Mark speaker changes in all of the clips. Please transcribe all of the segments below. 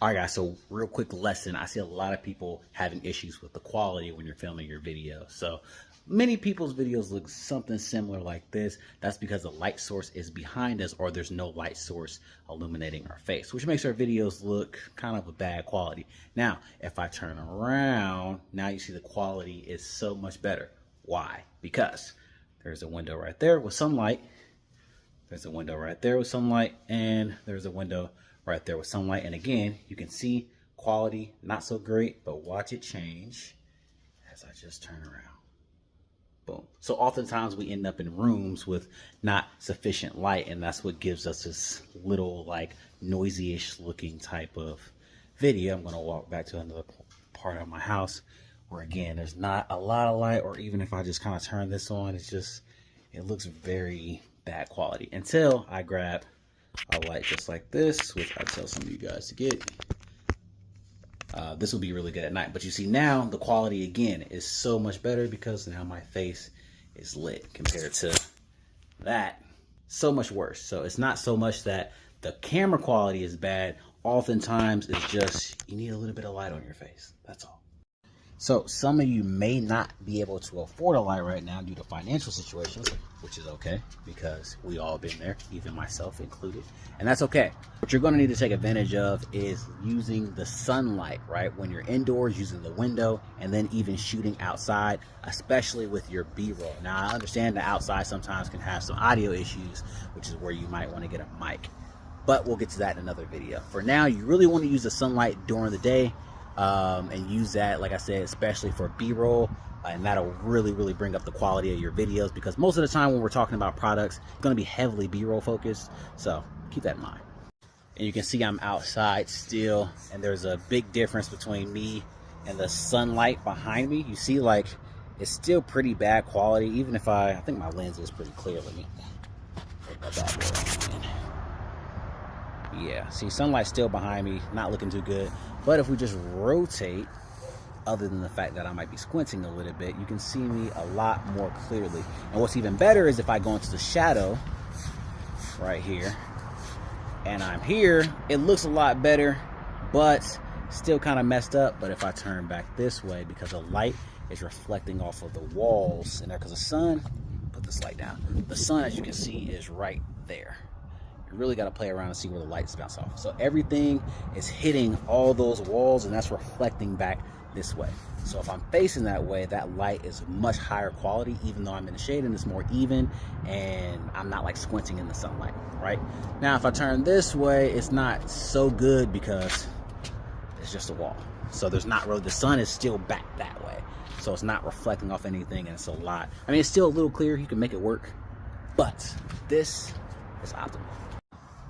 Speaker 1: All right, guys, so real quick lesson. I see a lot of people having issues with the quality when you're filming your video. So many people's videos look something similar like this. That's because the light source is behind us or there's no light source illuminating our face, which makes our videos look kind of a bad quality. Now, if I turn around, now you see the quality is so much better. Why? Because there's a window right there with sunlight. There's a window right there with sunlight, and there's a window right there with sunlight. And again, you can see quality not so great, but watch it change as I just turn around. Boom. So oftentimes we end up in rooms with not sufficient light, and that's what gives us this little like noisy-ish looking type of video. I'm going to walk back to another part of my house where again there's not a lot of light, or even if I just kind of turn this on, it looks very bad quality until I grab a light just like this, which I tell some of you guys to get. This will be really good at night, but you see now the quality again is so much better because now my face is lit compared to that. So much worse. So it's not so much that the camera quality is bad. Oftentimes it's just you need a little bit of light on your face. That's all. So some of you may not be able to afford a light right now due to financial situations, which is okay because we all been there, even myself included, and that's okay. What you're going to need to take advantage of is using the sunlight, right? When you're indoors, using the window, and then even shooting outside, especially with your B-roll. Now, I understand that outside sometimes can have some audio issues, which is where you might want to get a mic, but we'll get to that in another video. For now, you really want to use the sunlight during the day. And use that, like I said, especially for B-roll, and that'll really bring up the quality of your videos, because most of the time when we're talking about products, it's going to be heavily B-roll focused, so keep that in mind. And you can see I'm outside still, and there's a big difference between me and the sunlight behind me. You see, like, it's still pretty bad quality, even if I think my lens is pretty clear. Let me put my back there. Yeah, see, sunlight's still behind me, not looking too good. But if we just rotate, other than the fact that I might be squinting a little bit, you can see me a lot more clearly. And what's even better is if I go into the shadow right here, and I'm here, it looks a lot better, but still kind of messed up. But if I turn back this way, because the light is reflecting off of the walls in there, because the sun, put this light down, the sun, as you can see, is right there. Really got to play around and see where the lights bounce off. So everything is hitting all those walls, and that's reflecting back this way. So if I'm facing that way, that light is much higher quality, even though I'm in the shade and it's more even, and I'm not like squinting in the sunlight, right? Now, if I turn this way, it's not so good because it's just a wall. So there's not really, the sun is still back that way. So it's not reflecting off anything, and it's a lot. I mean, it's still a little clear. You can make it work, but this is optimal.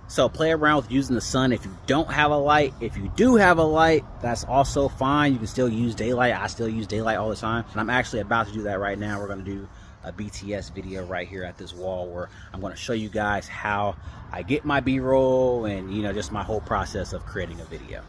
Speaker 1: So play around with using the sun if you don't have a light. If you do have a light, that's also fine. You can still use daylight. I still use daylight all the time, and I'm actually about to do that right now. We're going to do a BTS video right here at this wall where I'm going to show you guys how I get my B-roll and, you know, just my whole process of creating a video.